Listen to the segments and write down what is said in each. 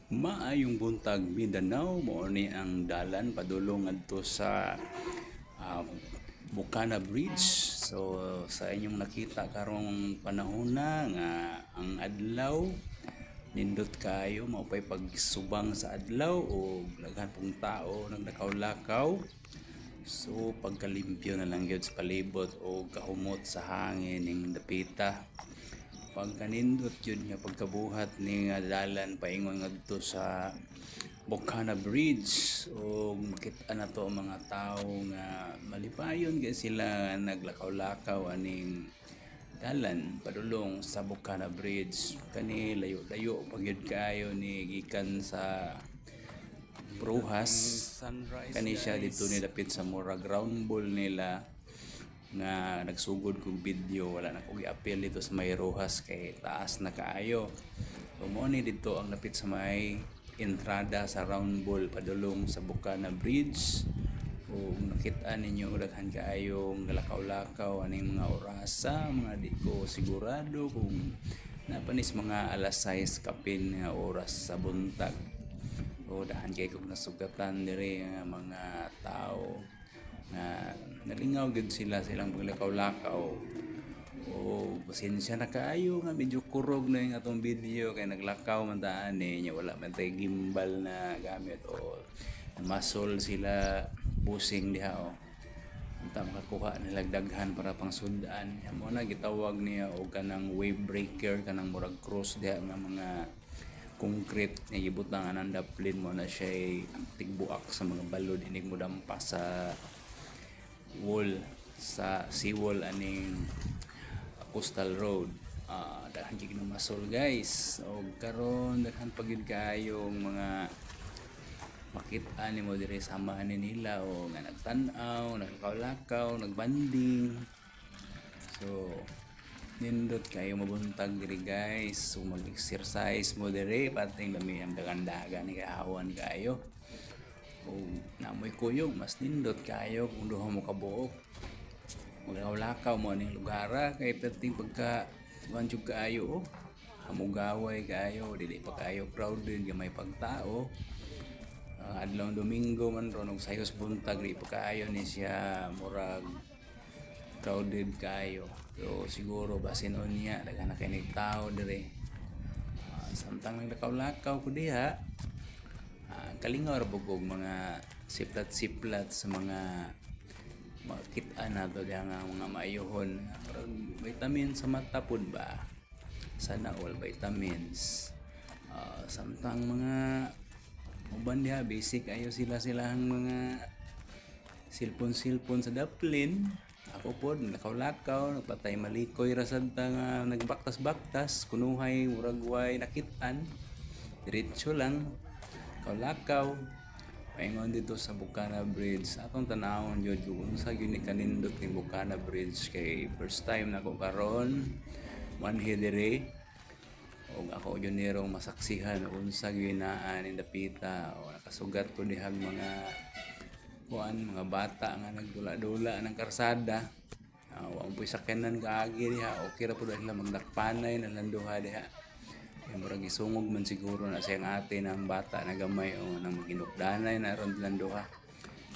Maayong buntag Mindanao mo ni ang dalan padulong adto sa ah, Bukana Bridge. So sa inyong nakita karong panahon na nga ang adlaw nindot kayo maupay pagsubang sa adlaw o daghan pong tao naglakaw-lakaw. So pagkalimpyo na lang gyud sa palibot o kahumot sa hangin ning dapita. Pagkanindot yun nga pagkabuhat ni nga dalan paingon ngadto sa Bocana Bridge o makita na to ang mga tao nga malipayon kay sila naglakaw-lakaw aning dalan padulong sa Bocana Bridge kani layo-layo pagyud kayo ni gikan sa Brujas kani siya dito nilapit sa murag round ball nila nga nagsugod kong video wala na kong i-appeal dito sa may Rojas kay taas na kaayo. So mo ni dito ang lapit sa may entrada sa round ball padulong sa Bukana Bridge. Kung nakita ninyo daghan kaayong lakaw-lakaw aning mga orasa, mga di ko sigurado kung napanis mga alas 6 kapin nga oras sa buntag. O dahan kay kog nasugatan diri nga mga tao na nalingaw gud silang paglakaw-lakaw. O pasensya na kaayo nga medyo kurog na yung atong video kay naglakaw man taan nya wala man tay gimbal na gamit o muscle sila busing diha o unta makakuha nila daghan para pang sundaan mo na gitawag niya og kanang wave breaker kanang murag cross diha nga mga concrete nga gibutang anang daplin mo na siya tigbuak sa mga balod inig mo dampa sa wall sa seawall aning coastal road. Daghan gyud ng masol guys o karon daghan pagid kayong mga makita nimo diri samahan ni nila o nga nagtan-aw naglakaw-lakaw nagbanding. So nindot kayo mabuntag diri guys so mag-exercise mo diri pating lami ang dagan-dagan ni kahawan kayo o namoy kuyog mas nindot kayo kung duha mo kabuok maglakaw-lakaw mo aning lugara kay perting pagka banjug kaayo hamugaway kayo dili pa kayo crowded nga may pagtao. Adlaw Domingo man ron og sayos buntag di pa kaayo ni siya murag crowded kayo so siguro basin unya daghan na kay nagtao diri samtang naglakaw-lakaw ko diha kalingaw ra bugog mga siplat-siplat sa mga makita na to diha nga mga maayuhon vitamin sa mata pud ba sana all vitamins samtang mga uban diha basic ayo silang mga silpon sa daplin ako pod nakaw-lakaw nagpatay malikoy ra sad ta nga nagbaktas-baktas kunuhay murag way nakitaan diretso lang kaw-lakaw paingon dito sa Bukana Bridge atong tanawon jud unsa gyud ni kanindot ning Bukana Bridge kay first time nako karon manhi diri og ako yun nirong masaksihan unsa ginaan ni dapita o nakasugat ko dihang mga mga bata nga nagdula-dula ng karsada wa mo sakyanan kaagi diha okay ra pud sila magdakpanay na landuha diha murag isungog man siguro na siyang ate ng bata na gamay o nang maginukdanay na ron landuha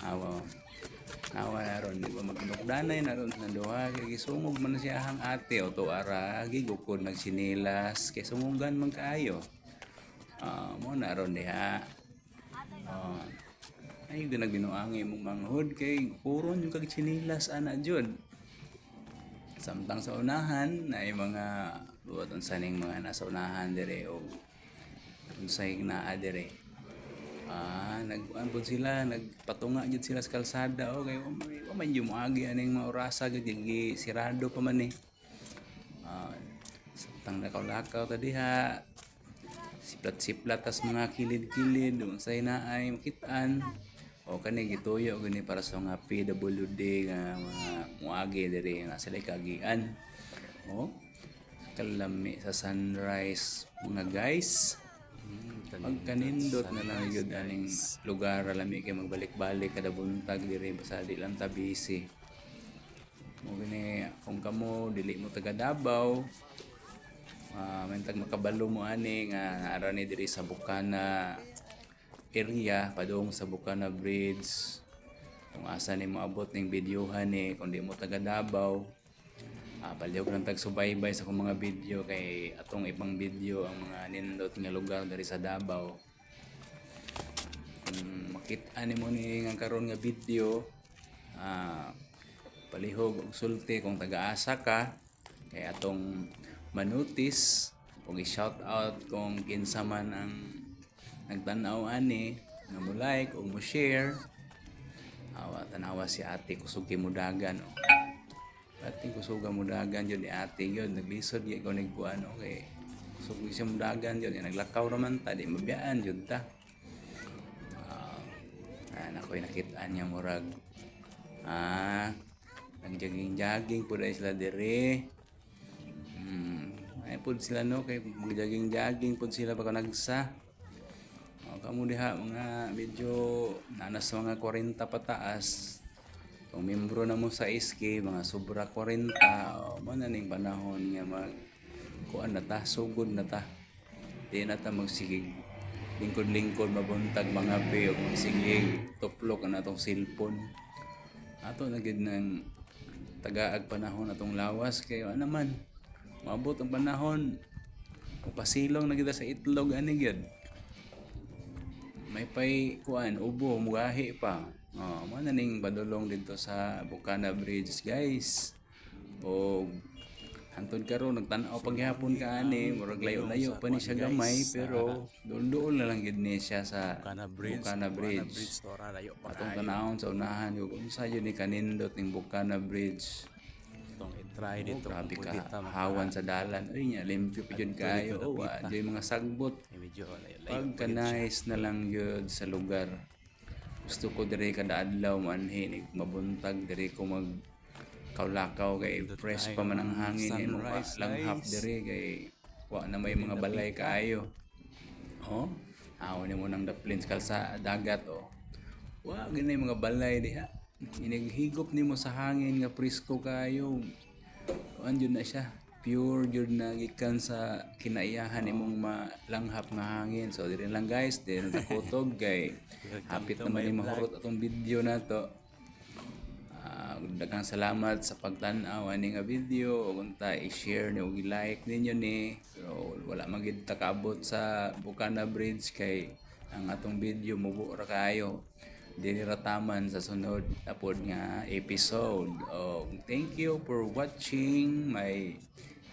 awa na ron di ba maginukdanay na ron landuha kay gisungog man siya hang ate o to ara gigukod nagsinilas kay sungugan man kaayo mo na ron diha ay di nagbinuangi mong manghod kay puron yung kag sinilas ana jud samtang sa unahan na mga buot unsa ning mga nasa unahan dire o unsay naa dire nag-anpod sila nagpatunga jud sila sa kalsada o kay wa man yung moagi aning mga orasa gid sirado pa man samtang nakaw-lakaw ta diha siplat-siplat tas mga kilid-kilid unsay naay makitaan o kani gituyo gani para sa mga PWD nga mga muagi diri nga sila kagian o kalami sa sunrise mga guys pagkanindot na lang yun aning lugar lami kay magbalik-balik kada buntag diri basta di lang ta busy mo gani kung kamo dili mo taga Davao Mentag makabalo mo ani nga ara ni diri sa Bukana area padung sa Bukana Bridge. Kung asa ni moabot ning videohan ni kung di mo taga Davao, palihog lang tag subaybay sa akong mga video kay atong ibang video ang mga nindot nga lugar diri sa Davao. Kung makita ni mo ni nga karon nga video, palihog og sulti kung taga-asa ka kay atong manutis ug i-shout out kung kinsa man ang nagtan-aw ani nga mo like ug mo share. Tanawa si ate kusog kay mudagan. Ate kusog mudagan jud ni ate yun naglisod gyud ko nigkuan okay. Kusog siya mudagan jud naglakaw raman ta di mabiyaan jud ta. Ako'y nakitaan niya murag nag-jogging po dahil sila dire. Ay po sila no kay mag-jogging po sila baka nagsa. Kamu diha mga medyo nanas mga 40 pataas. Kung membro na mo sa SK mga sobra 40 mo na ning panahon nga mag kuan na ta sugod na ta. Di na ta magsigig lingkod-lingkod mabuntag mga be ug magsigig tuplok na atong cellphone. Ato na gid nang tagaag panahon atong lawas kay ano naman maabot ang panahon pasilong na kita sa itlog ani gyud may pay kuan ubo mugahi pa mo na ning padulong dito sa Bukana Bridge guys o hantod karon nagtan-aw paghapon ka ani murag layo-layo pa ni siya gamay pero duol na lang gid ni siya sa Bukana Bridge. Atong tanawon sa unahan ug unsa yun ni kanindot ning Bukana Bridge. Itong i-try dito grabe ka hawan sa dalan uy nya limpyo pa jud kayo di mga sagbot pagka nice na lang yun sa lugar. Gusto ko diri kada adlaw manhi mabuntag diri ko mag kaulakaw kay fresh pa man ang hangin mo langhap diri kay wa na may mga balay kaayo. Ni mo nang daplins kalsa dagat wa gani mga balay diha inaghigop nimo sa hangin nga presko kayo kuan jud na siya pure jud na gikan sa kinaiyahan imong malanghap nga hangin. So diri lang guys diri na kutob kay hapit naman ni mahurot atong video nato. Daghang salamat sa pagtan-aw ani nga video ug unta i-share ni ug i-like ninyo ni. So wala man gid ta kaabot sa Bukana Bridge kay ang atong video mubo ra kayo dili ra taman sa sunod upload nga episode. Thank you for watching my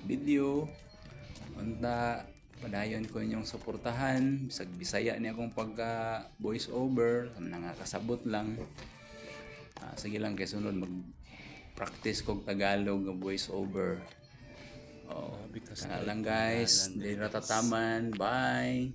video. Unta padayon ko inyong suportahan bisag Bisaya ni akong pagka voice over nakakasabot lang. Sige lang kay sunod mag practice kog Tagalog nga voice over. Lang guys, di ra tataman. Bye.